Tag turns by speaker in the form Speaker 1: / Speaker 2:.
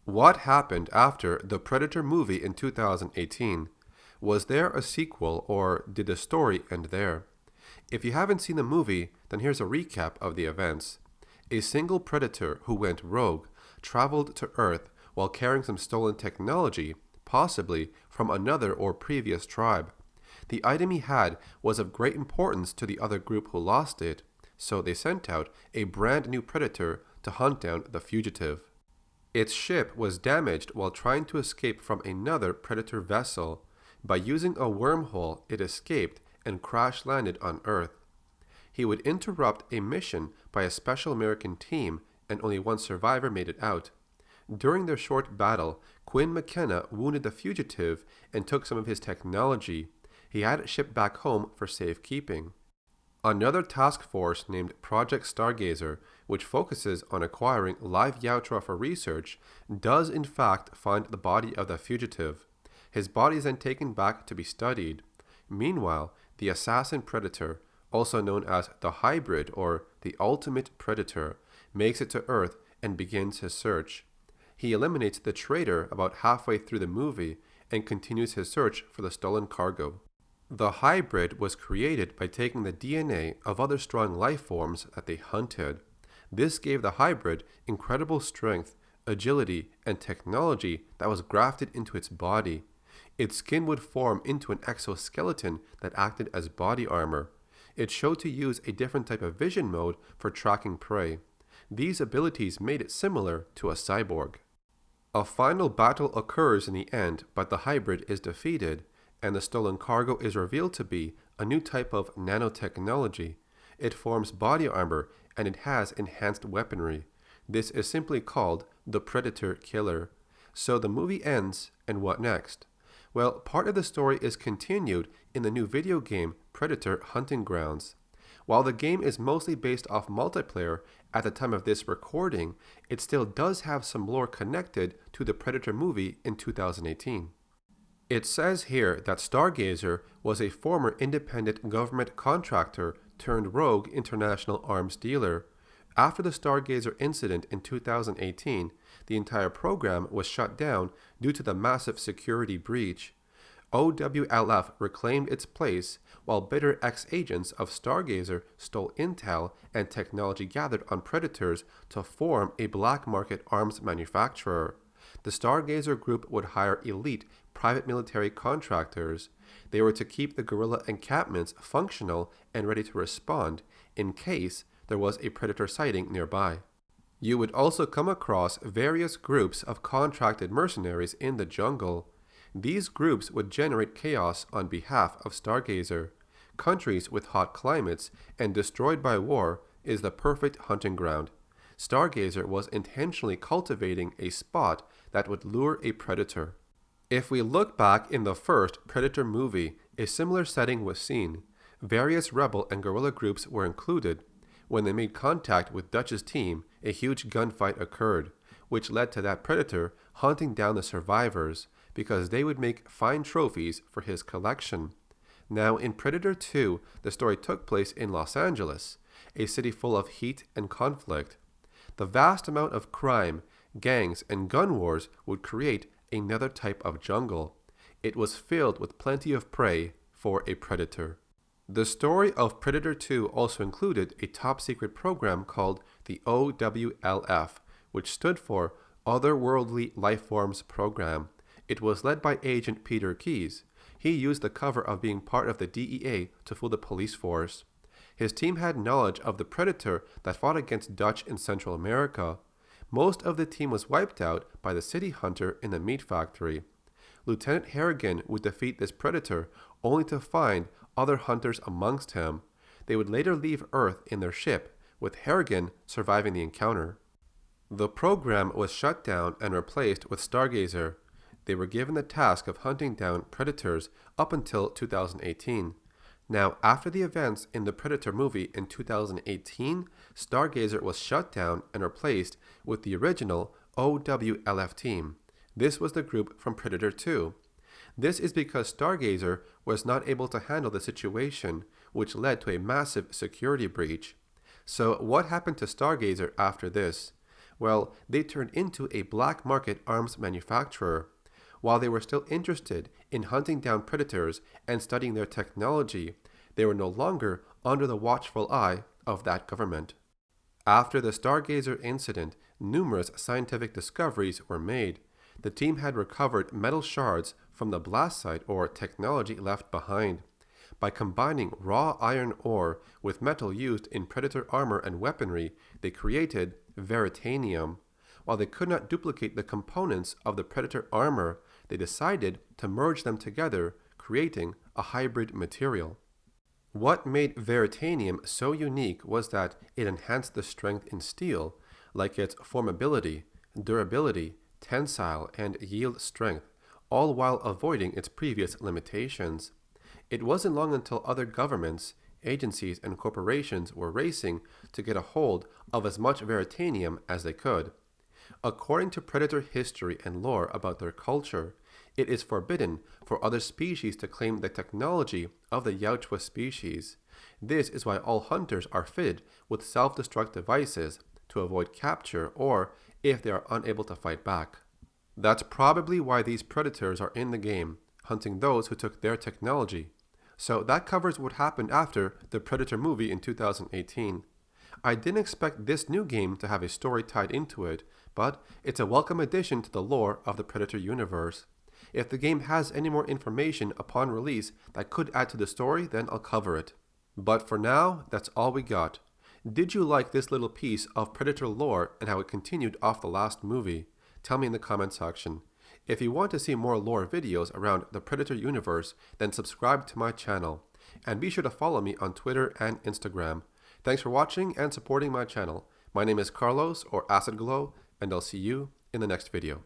Speaker 1: What happened after the Predator movie in 2018? Was there a sequel or did the story end there? If you haven't seen the movie, then here's a recap of the events. A single Predator who went rogue traveled to Earth while carrying some stolen technology, possibly from another or previous tribe. The item he had was of great importance to the other group who lost it, so they sent out a brand new Predator to hunt down the fugitive. Its ship was damaged while trying to escape from another Predator vessel. By using a wormhole, it escaped and crash landed on Earth. He would interrupt a mission by a special American team, and only one survivor made it out. During their short battle, Quinn McKenna wounded the fugitive and took some of his technology. He had it shipped back home for safekeeping. Another task force named Project Stargazer, which focuses on acquiring live Yautja for research, does in fact find the body of the fugitive. His body is then taken back to be studied. Meanwhile, the assassin predator, also known as the Hybrid or the Ultimate Predator, makes it to Earth and begins his search. He eliminates the traitor about halfway through the movie and continues his search for the stolen cargo. The Hybrid was created by taking the DNA of other strong life forms that they hunted. This gave the Hybrid incredible strength, agility, and technology that was grafted into its body. Its skin would form into an exoskeleton that acted as body armor. It showed to use a different type of vision mode for tracking prey. These abilities made it similar to a cyborg. A final battle occurs in the end, but the Hybrid is defeated, and the stolen cargo is revealed to be a new type of nanotechnology. It forms body armor and it has enhanced weaponry. This is simply called the Predator Killer. So the movie ends, and what next? Well, part of the story is continued in the new video game Predator Hunting Grounds. While the game is mostly based off multiplayer at the time of this recording, it still does have some lore connected to the Predator movie in 2018. It says here that Stargazer was a former independent government contractor turned rogue international arms dealer. After the Stargazer incident in 2018, the entire program was shut down due to the massive security breach. OWLF reclaimed its place, while bitter ex-agents of Stargazer stole intel and technology gathered on Predators to form a black market arms manufacturer. The Stargazer group would hire elite private military contractors. They were to keep the guerrilla encampments functional and ready to respond in case there was a Predator sighting nearby. You would also come across various groups of contracted mercenaries in the jungle. These groups would generate chaos on behalf of Stargazer. Countries with hot climates and destroyed by war is the perfect hunting ground. Stargazer was intentionally cultivating a spot that would lure a predator. If we look back in the first Predator movie, a similar setting was seen. Various rebel and guerrilla groups were included. When they made contact with Dutch's team, a huge gunfight occurred, which led to that Predator hunting down the survivors because they would make fine trophies for his collection. Now, in Predator 2, the story took place in Los Angeles, a city full of heat and conflict. The vast amount of crime, gangs, and gun wars would create another type of jungle. It was filled with plenty of prey for a predator. The story of Predator 2 also included a top-secret program called the OWLF, which stood for Otherworldly Lifeforms Program. It was led by Agent Peter Keyes. He used the cover of being part of the DEA to fool the police force. His team had knowledge of the Predator that fought against Dutch in Central America. Most of the team was wiped out by the city hunter in the meat factory. Lieutenant Harrigan would defeat this Predator only to find other hunters amongst him. They would later leave Earth in their ship, with Harrigan surviving the encounter. The program was shut down and replaced with Stargazer. They were given the task of hunting down predators up until 2018. Now, after the events in the Predator movie in 2018, Stargazer was shut down and replaced with the original OWLF team. This was the group from Predator 2. This is because Stargazer was not able to handle the situation, which led to a massive security breach. So what happened to Stargazer after this? Well, they turned into a black market arms manufacturer. While they were still interested in hunting down predators and studying their technology, they were no longer under the watchful eye of that government. After the Stargazer incident, numerous scientific discoveries were made. The team had recovered metal shards from the blast site or technology left behind. By combining raw iron ore with metal used in Predator armor and weaponry, they created Veritanium. While they could not duplicate the components of the Predator armor, they decided to merge them together, creating a hybrid material. What made Veritanium so unique was that it enhanced the strength in steel, like its formability, durability, tensile, and yield strength, all while avoiding its previous limitations. It wasn't long until other governments, agencies, and corporations were racing to get a hold of as much Veritanium as they could. According to Predator history and lore about their culture, it is forbidden for other species to claim the technology of the Yautja species. This is why all hunters are fitted with self-destruct devices to avoid capture or if they are unable to fight back. That's probably why these predators are in the game, hunting those who took their technology. So that covers what happened after the Predator movie in 2018. I didn't expect this new game to have a story tied into it, but it's a welcome addition to the lore of the Predator universe. If the game has any more information upon release that could add to the story, then I'll cover it. But for now, that's all we got. Did you like this little piece of Predator lore and how it continued off the last movie? Tell me in the comment section. If you want to see more lore videos around the Predator universe, then subscribe to my channel. And be sure to follow me on Twitter and Instagram. Thanks for watching and supporting my channel. My name is Carlos or Acid Glow, and I'll see you in the next video.